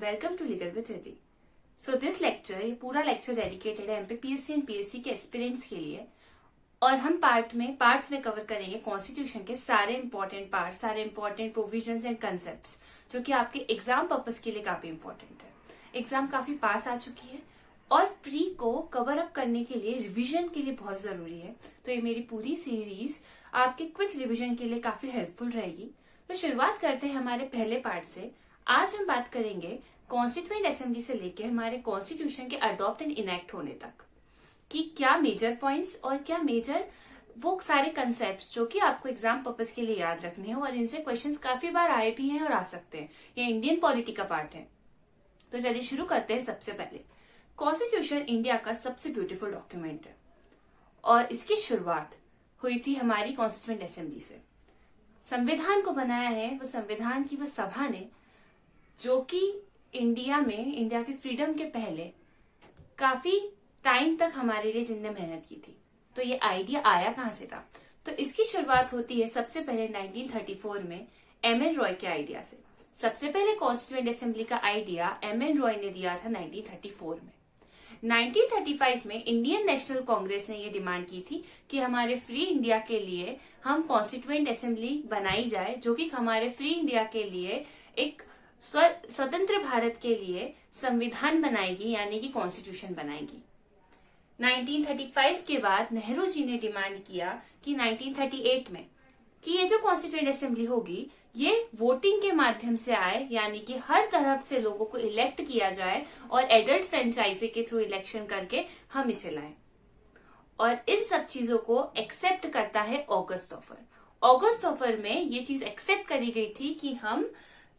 Welcome to legal with Riddhi. So this lecture, ये पूरा lecture dedicated है एमपीपीएससी एंड पीएससी के एस्पिरेंट्स के लिए। और हम पार्ट्स में कवर करेंगे कॉन्स्टिट्यूशन के सारे इंपॉर्टेंट पार्ट्स, सारे इंपॉर्टेंट प्रोविजंस एंड कंसेप्ट्स जो कि आपके एग्जाम पर्पस के लिए काफी इंपॉर्टेंट है। एग्जाम काफी पास आ चुकी है और प्री को कवर अप करने के लिए रिवीजन के लिए बहुत जरूरी है। तो ये मेरी पूरी सीरीज आपके क्विक रिवीजन के लिए काफी हेल्पफुल रहेगी। तो शुरुआत करते हैं हमारे पहले पार्ट से। आज हम बात करेंगे कॉन्स्टिट्यूएंट असेंबली से लेके हमारे कॉन्स्टिट्यूशन के अडॉप्ट एंड इनेक्ट होने तक कि क्या मेजर पॉइंट्स और क्या मेजर वो सारे कंसेप्ट जो कि आपको एग्जाम पर्पस के लिए याद रखने हैं और इनसे क्वेश्चंस काफी बार आए भी हैं और आ सकते हैं। ये इंडियन पॉलिटी का पार्ट है। तो चलिए शुरू करते हैं। सबसे पहले कॉन्स्टिट्यूशन इंडिया का सबसे ब्यूटीफुल डॉक्यूमेंट है और इसकी शुरुआत हुई थी हमारी कॉन्स्टिट्यूएंट असेंबली से। संविधान को बनाया है वो संविधान की वो सभा ने जो कि इंडिया के फ्रीडम के पहले काफी टाइम तक हमारे लिए जिनने मेहनत की थी। तो ये आइडिया आया कहां से था? तो इसकी शुरुआत होती है सबसे पहले 1934 में एमएन रॉय के आइडिया से। सबसे पहले कॉन्स्टिट्यूएंट असेंबली का आइडिया एमएन रॉय ने दिया था 1934 में। 1935 में इंडियन नेशनल कांग्रेस ने ये डिमांड की थी कि हमारे फ्री इंडिया के लिए हम कॉन्स्टिट्यूएंट असेंबली बनाई जाए जो कि हमारे फ्री इंडिया के लिए एक स्वतंत्र भारत के लिए संविधान बनाएगी, यानी कि कॉन्स्टिट्यूशन बनाएगी। 1935 के बाद नेहरू जी ने डिमांड किया कि 1938 में कि ये जो कॉन्स्टिट्यूएंट असेंबली होगी ये वोटिंग के माध्यम से आए, यानी कि हर तरफ से लोगों को इलेक्ट किया जाए और एडल्ट फ्रेंचाइजी के थ्रू इलेक्शन करके हम इसे लाएं। और इन सब चीजों को एक्सेप्ट करता है ऑगस्ट ऑफर। ऑगस्ट ऑफर में ये चीज एक्सेप्ट करी गई थी कि हम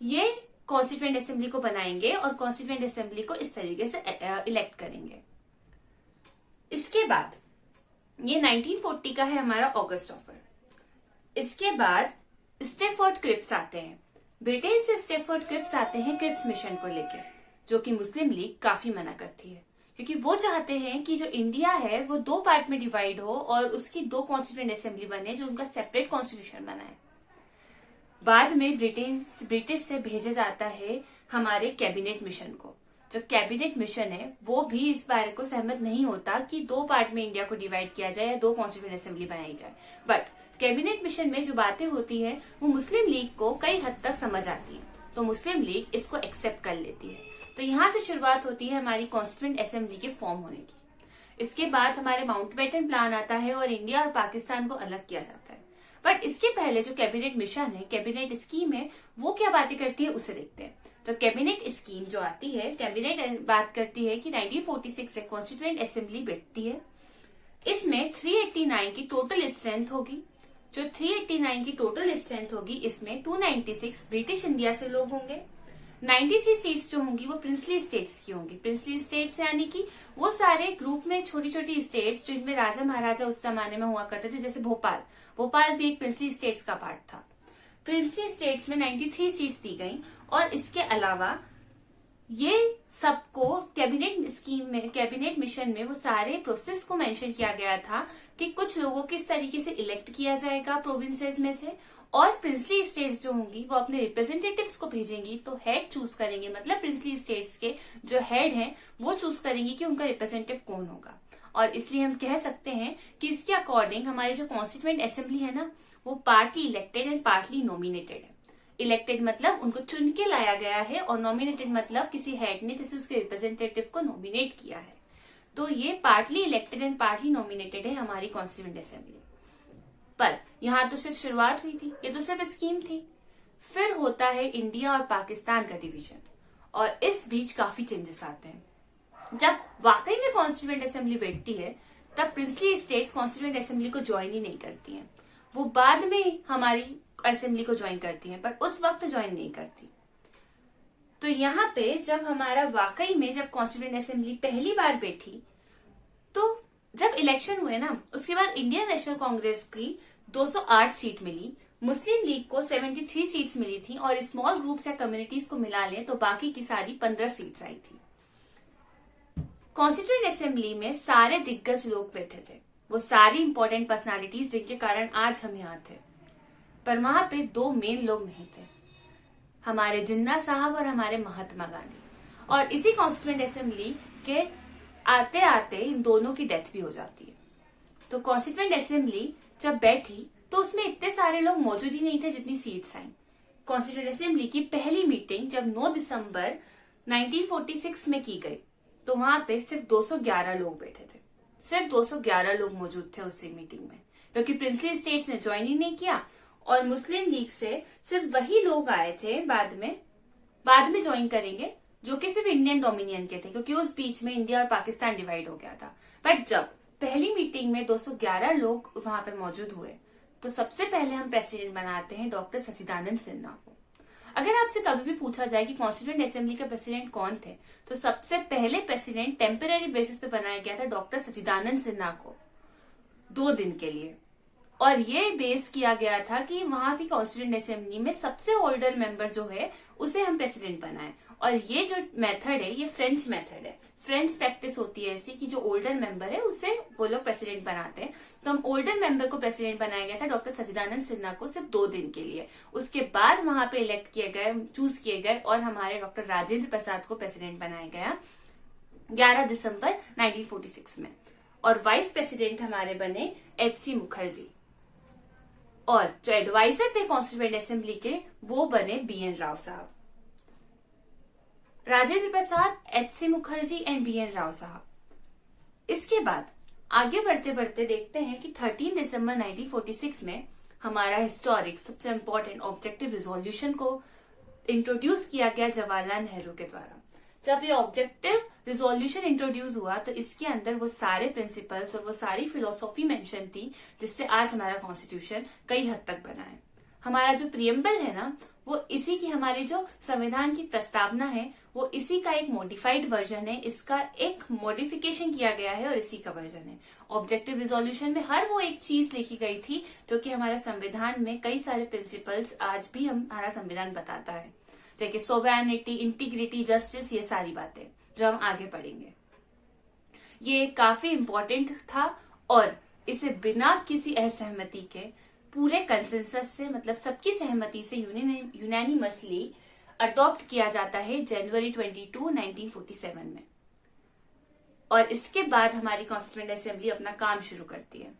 ये कॉन्स्टिट्यूएंट असेंबली को बनाएंगे और कॉन्स्टिट्यूएंट असेंबली को इस तरीके से इलेक्ट करेंगे। इसके बाद ये 1940 का है हमारा ऑगस्ट ऑफर। इसके बाद स्टेफोर्ड क्रिप्स आते हैं। ब्रिटेन से स्टेफोर्ड क्रिप्स आते हैं क्रिप्स मिशन को लेकर, जो कि मुस्लिम लीग काफी मना करती है क्योंकि वो चाहते हैं कि जो इंडिया है वो दो पार्ट में डिवाइड हो और उसकी दो कॉन्स्टिट्यूएंट असेंबली बने जो उनका सेपरेट कॉन्स्टिट्यूशन बनाए। बाद में ब्रिटिश से भेजा जाता है हमारे कैबिनेट मिशन को। जो कैबिनेट मिशन है वो भी इस बारे को सहमत नहीं होता कि दो पार्ट में इंडिया को डिवाइड किया जाए या दो कॉन्स्टिट्यूएंट असेंबली बनाई जाए। बट कैबिनेट मिशन में जो बातें होती है वो मुस्लिम लीग को कई हद तक समझ आती है, तो मुस्लिम लीग इसको एक्सेप्ट कर लेती है। तो यहाँ से शुरुआत होती है हमारी कॉन्स्टिट्यूएंट असेंबली के फॉर्म होने की। इसके बाद हमारे माउंटबेटन प्लान आता है और इंडिया और पाकिस्तान को अलग किया जाता है। बट इसके पहले जो कैबिनेट मिशन है, कैबिनेट स्कीम है, वो क्या बातें करती है उसे देखते हैं। तो कैबिनेट स्कीम जो आती है, कैबिनेट बात करती है कि 1946 से कॉन्स्टिट्यूएंट असेंबली बैठती है। इसमें 389 की टोटल स्ट्रेंथ होगी। जो 389 की टोटल स्ट्रेंथ होगी इसमें 296 ब्रिटिश इंडिया से लोग होंगे। 93 सीट्स जो होंगी वो प्रिंसली स्टेट्स की होंगी। प्रिंसली स्टेट्स यानी कि वो सारे ग्रुप में छोटी छोटी स्टेट्स जिनमें राजा महाराजा उस जमाने में हुआ करते थे, जैसे भोपाल भी एक प्रिंसली स्टेट्स का पार्ट था। प्रिंसली स्टेट्स में 93 सीट्स दी गई और इसके अलावा ये सबको कैबिनेट मिशन में वो सारे प्रोसेस को मेंशन किया गया था कि कुछ लोगों को किस तरीके से इलेक्ट किया जाएगा प्रोविंसेस में से, और प्रिंसली स्टेट्स जो होंगी वो अपने रिप्रेजेंटेटिव्स को भेजेंगी तो हेड चूज करेंगे। मतलब प्रिंसली स्टेट्स के जो हेड हैं वो चूज करेंगे कि उनका रिप्रेजेंटेटिव कौन होगा। और इसलिए हम कह सकते हैं कि इसके अकॉर्डिंग हमारी जो कॉन्स्टिट्यूएंट असेंबली है ना वो partly elected and partly nominated है। इलेक्टेड मतलब उनको चुन के लाया गया है और नॉमिनेटेड मतलब किसी हेड ने जैसे उसके रिप्रेजेंटेटिव को नॉमिनेट किया है। तो ये partly elected and partly nominated है हमारी कॉन्स्टिट्यूएंट असेंबली। पर यहाँ तो सिर्फ शुरुआत हुई थी, ये तो सिर्फ स्कीम थी। फिर होता है इंडिया और पाकिस्तान का डिवीजन और इस बीच काफी चेंजेस आते हैं। जब वाकई में कॉन्स्टिट्यूएंट असेंबली बैठती है तब प्रिंसली स्टेट्स कॉन्स्टिट्यूएंट असेंबली को ज्वाइन ही नहीं करती हैं। वो बाद में हमारी असेंबली को ज्वाइन करती हैं पर उस वक्त ज्वाइन नहीं करती। तो यहाँ पे जब हमारा वाकई में जब कॉन्स्टिट्यूएंट असेंबली पहली बार बैठी तो जब इलेक्शन हुए ना उसके बाद इंडियन नेशनल कांग्रेस की 208 सीट मिली, मुस्लिम लीग को 73 सीट्स मिली थी और स्मॉल ग्रुप्स या कम्युनिटीज को मिला लें तो बाकी की सारी 15 सीट्स आई थी। कॉन्स्टिट्यूएंट असेंबली में सारे दिग्गज लोग बैठे थे, वो सारी इंपॉर्टेंट पर्सनालिटीज जिनके कारण आज हम यहाँ थे। पर वहां पे दो मेन लोग नहीं थे, हमारे जिन्ना साहब और हमारे महात्मा गांधी। और इसी कॉन्स्टिट्यूएंट असेंबली के आते आते इन दोनों की डेथ भी हो जाती है। तो कॉन्स्टिट्यूएंट असेंबली जब बैठी तो उसमें इतने सारे लोग मौजूद ही नहीं थे जितनी सीट्स आई। कॉन्स्टिट्यूएंट असेंबली की पहली मीटिंग जब 9 दिसंबर 1946 में की गई तो वहां पे सिर्फ 211 लोग बैठे थे। सिर्फ 211 लोग मौजूद थे उसी मीटिंग में, क्योंकि प्रिंसली स्टेट्स ने ज्वाइन ही नहीं किया और मुस्लिम लीग से सिर्फ वही लोग आए थे बाद में ज्वाइन करेंगे जो कि सिर्फ इंडियन डोमिनियन के थे, क्योंकि उस बीच में इंडिया और पाकिस्तान डिवाइड हो गया था। बट जब पहली मीटिंग में 211 लोग वहां पे मौजूद हुए तो सबसे पहले हम प्रेसिडेंट बनाते हैं डॉक्टर सच्चिदानंद सिन्हा को। अगर आपसे कभी भी पूछा जाए कि कॉन्स्टिट्यूएंट असेंबली के प्रेसिडेंट कौन थे, तो सबसे पहले प्रेसिडेंट टेम्पररी बेसिस पे बनाया गया था डॉक्टर सच्चिदानंद सिन्हा को 2 दिन के लिए। और ये बेस किया गया था कि वहां की कॉन्स्टिट्यूएंट असेंबली में सबसे ओल्डर मेंबर जो है उसे हम प्रेसिडेंट बनाएं। और ये जो मेथड है ये फ्रेंच मेथड है। फ्रेंच प्रैक्टिस होती है ऐसी कि जो ओल्डर मेंबर है उसे वो लोग प्रेसिडेंट बनाते हैं। तो हम ओल्डर मेंबर को प्रेसिडेंट बनाया गया था डॉक्टर सच्चिदानंद सिन्हा को सिर्फ 2 दिन के लिए। उसके बाद वहां पे इलेक्ट किए गए, चूज किए गए और हमारे डॉक्टर राजेंद्र प्रसाद को प्रेसिडेंट बनाया गया 11 दिसंबर 1946 में। और वाइस प्रेसिडेंट हमारे बने एच.सी. मुखर्जी। और जो एडवाइजर थे कॉन्स्टिट्यूएंट असेंबली के वो बने बी.एन. राव साहब। राजेंद्र प्रसाद, एच.सी. मुखर्जी एंड बी.एन. राव साहब। इसके बाद आगे बढ़ते बढ़ते देखते हैं कि 13 दिसंबर 1946 में हमारा हिस्टोरिक सबसे इंपॉर्टेंट ऑब्जेक्टिव रिजोल्यूशन को इंट्रोड्यूस किया गया जवाहरलाल नेहरू के द्वारा। जब ये ऑब्जेक्टिव रिजोल्यूशन इंट्रोड्यूस हुआ तो इसके अंदर वो सारे प्रिंसिपल्स और वो सारी फिलोसॉफी मेंशन थी जिससे आज हमारा कॉन्स्टिट्यूशन कई हद तक बना है। हमारा जो प्रियम्बल है ना वो इसी की, हमारी जो संविधान की प्रस्तावना है वो इसी का एक मॉडिफाइड वर्जन है। इसका एक मॉडिफिकेशन किया गया है और इसी का वर्जन है। ऑब्जेक्टिव रिजोल्यूशन में हर वो एक चीज लिखी गई थी जो कि हमारे संविधान में कई सारे प्रिंसिपल्स आज भी हमारा संविधान बताता है, जैसे कि सोवरेनिटी, इंटीग्रिटी, जस्टिस, ये सारी बातें जो हम आगे पढ़ेंगे। ये काफी इंपॉर्टेंट था और इसे बिना किसी असहमति के पूरे कंसेंसस से, मतलब सबकी सहमति से यूनानिमसली अडॉप्ट किया जाता है जनवरी 22, 1947 में। और इसके बाद हमारी कॉन्स्टिट्यूएंट असेंबली अपना काम शुरू करती है।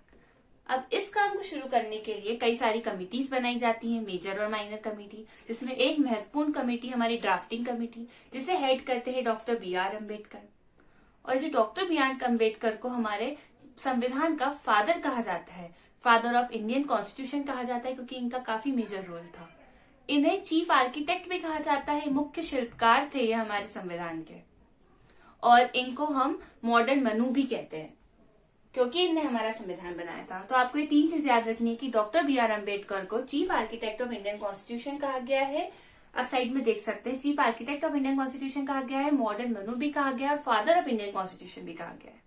अब इस काम को शुरू करने के लिए कई सारी कमिटीज बनाई जाती हैं, मेजर और माइनर कमेटी, जिसमें एक महत्वपूर्ण कमेटी हमारी ड्राफ्टिंग कमेटी, जिसे हेड करते हैं डॉक्टर बी.आर. अम्बेडकर। और जो डॉक्टर बी.आर. अम्बेडकर को हमारे संविधान का फादर कहा जाता है, फादर ऑफ इंडियन कॉन्स्टिट्यूशन कहा जाता है, क्योंकि इनका काफी मेजर रोल था। इन्हें चीफ आर्किटेक्ट भी कहा जाता है, मुख्य शिल्पकार थे ये हमारे संविधान के। और इनको हम मॉडर्न मनु भी कहते हैं क्योंकि इनने हमारा संविधान बनाया था। तो आपको ये 3 चीज याद रखनी है कि डॉक्टर बी.आर. अम्बेडकर को chief architect of Indian constitution कहा गया है। आप साइड में देख सकते हैं, chief architect of Indian constitution कहा गया है, मॉडर्न मनु भी कहा गया है और फादर ऑफ इंडियन कॉन्स्टिट्यूशन भी कहा गया है।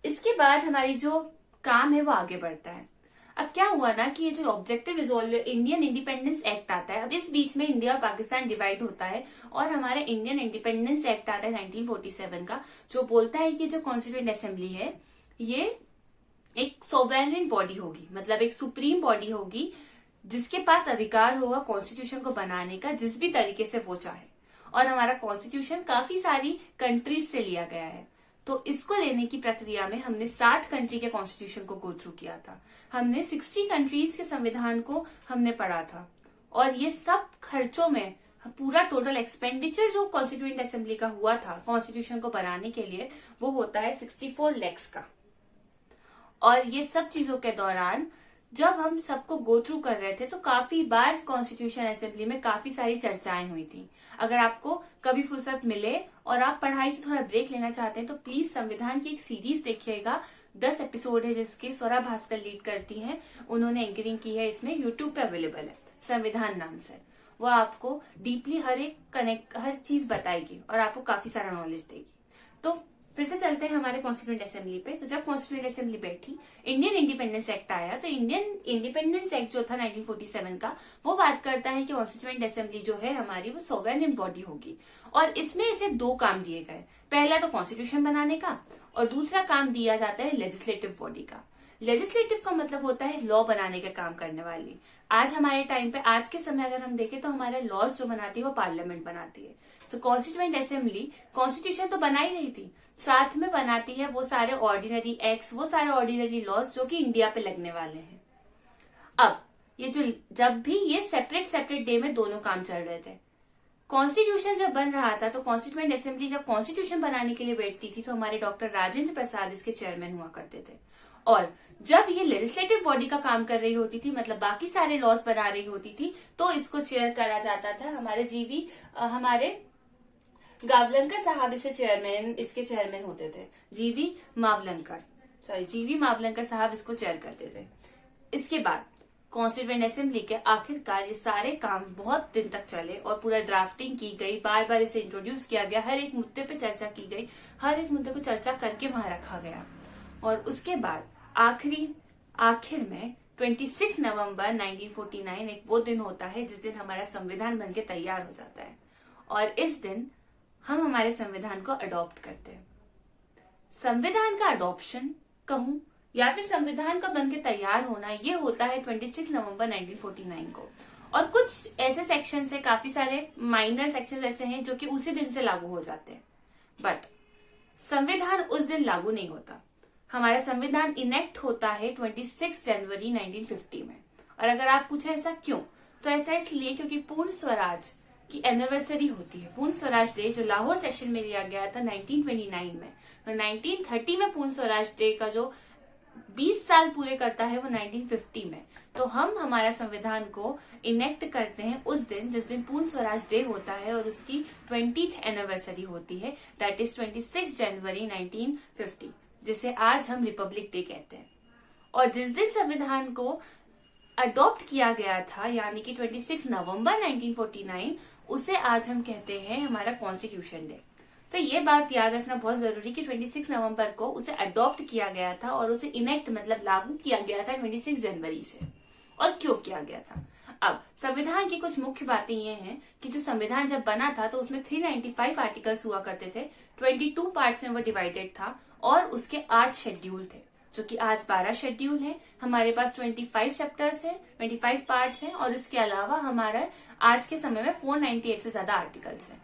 इसके बाद हमारी जो काम है वो आगे बढ़ता है। अब क्या हुआ ना कि ये जो ऑब्जेक्टिव इंडियन इंडिपेंडेंस एक्ट आता है, अब इस बीच में इंडिया और पाकिस्तान डिवाइड होता है और हमारा इंडियन इंडिपेंडेंस एक्ट आता है 1947 का, जो बोलता है कि जो कॉन्स्टिट्यूएंट असेंबली है ये एक सोवरेन बॉडी होगी, मतलब एक सुप्रीम बॉडी होगी जिसके पास अधिकार होगा कॉन्स्टिट्यूशन को बनाने का जिस भी तरीके से वो चाहे। और हमारा कॉन्स्टिट्यूशन काफी सारी कंट्रीज से लिया गया है, तो इसको लेने की प्रक्रिया में हमने 60 कंट्री के कॉन्स्टिट्यूशन को गो थ्रू किया था। हमने 60 कंट्रीज के संविधान को हमने पढ़ा था और ये सब खर्चों में पूरा टोटल एक्सपेंडिचर जो कॉन्स्टिट्यूएंट असेंबली का हुआ था कॉन्स्टिट्यूशन को बनाने के लिए वो होता है 64 lakhs का। और ये सब चीजों के दौरान जब हम सबको गो थ्रू कर रहे थे तो काफी बार कॉन्स्टिट्यूशन असेंबली में काफी सारी चर्चाएं हुई थी। अगर आपको कभी फुर्सत मिले और आप पढ़ाई से थोड़ा ब्रेक लेना चाहते हैं तो प्लीज संविधान की एक सीरीज देखिएगा, 10 एपिसोड है जिसके स्वरा भास्कर लीड करती हैं, उन्होंने एंकरिंग की है, इसमें यूट्यूब पे अवेलेबल है, संविधान नाम से। वो आपको डीपली हर चीज बताएगी और आपको काफी सारा नॉलेज देगी। तो फिर से चलते हैं हमारे कॉन्स्टिट्यूएंट असेंबली पे। तो जब कॉन्स्टिट्यूएंट असेंबली बैठी, इंडियन इंडिपेंडेंस एक्ट आया, तो इंडियन इंडिपेंडेंस एक्ट जो था 1947 का, वो बात करता है कि कॉन्स्टिट्यूएंट असेंबली जो है हमारी वो सोवरेन बॉडी होगी। और इसमें इसे 2 काम दिए गए, पहला तो कॉन्स्टिट्यूशन बनाने का और दूसरा काम दिया जाता है लेजिस्लेटिव बॉडी का। लेजिस्लेटिव का मतलब होता है लॉ बनाने का काम करने वाली। आज हमारे टाइम पे, आज के समय अगर हम देखें तो हमारे लॉज जो बनाती है वो पार्लियामेंट बनाती है। तो कॉन्स्टिट्यूएंट असेंबली कॉन्स्टिट्यूशन तो बना ही रही थी, साथ में बनाती है वो सारे ऑर्डिनरी एक्ट्स, वो सारे ऑर्डिनरी लॉज जो कि इंडिया पे लगने वाले हैं। अब ये जब भी ये सेपरेट डे में दोनों काम चल रहे थे। कॉन्स्टिट्यूशन जब बन रहा था तो कॉन्स्टिट्यूएंट असेंबली जब कॉन्स्टिट्यूशन बनाने के लिए बैठती थी तो हमारे डॉक्टर राजेंद्र प्रसाद इसके चेयरमैन हुआ करते थे। और जब ये लेजिस्लेटिव बॉडी का काम कर रही होती थी, मतलब बाकी सारे लॉज बना रही होती थी, तो इसको चेयर करा जाता था हमारे गावलंकर साहब इसके चेयरमैन होते थे। जीवी मावलंकर साहब इसको चेयर करते थे। इसके बाद कॉन्स्टिट्यूएंट असेंबली के आखिरकार ये सारे काम बहुत दिन तक चले और पूरा ड्राफ्टिंग की गई, बार बार इसे इंट्रोड्यूस किया गया, हर एक मुद्दे पे चर्चा की गई, हर एक मुद्दे को चर्चा करके वहां रखा गया। और उसके बाद आखिर में 26 नवंबर 1949 एक वो दिन होता है जिस दिन हमारा संविधान बनके तैयार हो जाता है और इस दिन हम हमारे संविधान को अडॉप्ट करते हैं। संविधान का अडॉप्शन कहूं या फिर संविधान का बनके तैयार होना, ये होता है 26 नवंबर 1949 को। और कुछ ऐसे सेक्शन है, काफी सारे माइनर सेक्शन ऐसे हैं जो कि उसी दिन से लागू हो जाते हैं, बट संविधान उस दिन लागू नहीं होता। हमारा संविधान इनेक्ट होता है 26 जनवरी 1950 में। और अगर आप पूछे ऐसा क्यों, तो ऐसा इसलिए क्योंकि पूर्ण स्वराज की एनिवर्सरी होती है। पूर्ण स्वराज डे जो लाहौर सेशन में लिया गया था 1929 में, तो 1930 में पूर्ण स्वराज डे का जो 20 साल पूरे करता है वो 1950 में। तो हम हमारा संविधान को इनेक्ट करते हैं उस दिन जिस दिन पूर्ण स्वराज डे होता है और उसकी 20th एनिवर्सरी होती है, दैट इज 26 जनवरी 1950, जिसे आज हम रिपब्लिक डे कहते हैं। और जिस दिन संविधान को अडॉप्ट किया गया था, यानी कि 26 नवंबर 1949, उसे आज हम कहते हैं हमारा कॉन्स्टिट्यूशन डे। तो ये बात याद रखना बहुत जरूरी कि 26 नवंबर को उसे अडॉप्ट किया गया था और उसे इनेक्ट मतलब लागू किया गया था 26 जनवरी से। और क्यों किया गया था? अब संविधान की कुछ मुख्य बातें ये हैं कि जो संविधान जब बना था तो उसमें 395 आर्टिकल्स हुआ करते थे, 22 पार्ट्स में वो डिवाइडेड था और उसके 8 शेड्यूल थे, जो कि आज 12 शेड्यूल है। हमारे पास 25 चैप्टर्स है, 25 पार्ट्स हैं और इसके अलावा हमारा आज के समय में 498 से ज्यादा आर्टिकल्स हैं।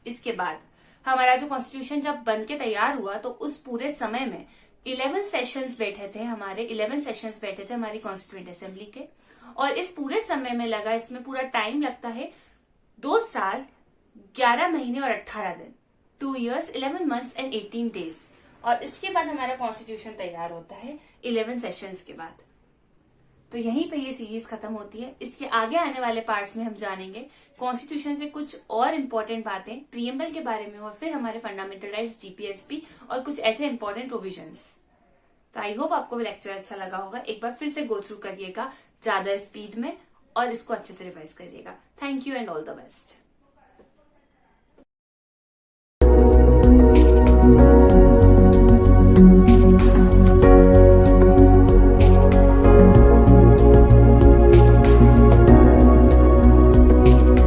इसके बाद हमारा जो कॉन्स्टिट्यूशन जब बन के तैयार हुआ तो उस पूरे समय में 11 सेशंस बैठे थे हमारी कॉन्स्टिट्यूएंट असेंबली के। और इस पूरे समय में इसमें पूरा टाइम लगता है 2 साल 11 महीने और 18 दिन, 2 years 11 months and 18 days। और इसके बाद हमारा कॉन्स्टिट्यूशन तैयार होता है 11 सेशंस के बाद। तो यहीं पे ये सीरीज खत्म होती है। इसके आगे आने वाले पार्ट्स में हम जानेंगे कॉन्स्टिट्यूशन से कुछ और इम्पोर्टेंट बातें, प्रीएम्बल के बारे में, और फिर हमारे फंडामेंटल राइट्स, जीपीएसपी और कुछ ऐसे इम्पोर्टेंट प्रोविजंस। तो आई होप आपको लेक्चर अच्छा लगा होगा। एक बार फिर से गो थ्रू करिएगा ज्यादा स्पीड में और इसको अच्छे से रिवाइज करिएगा। Thank you and all the best.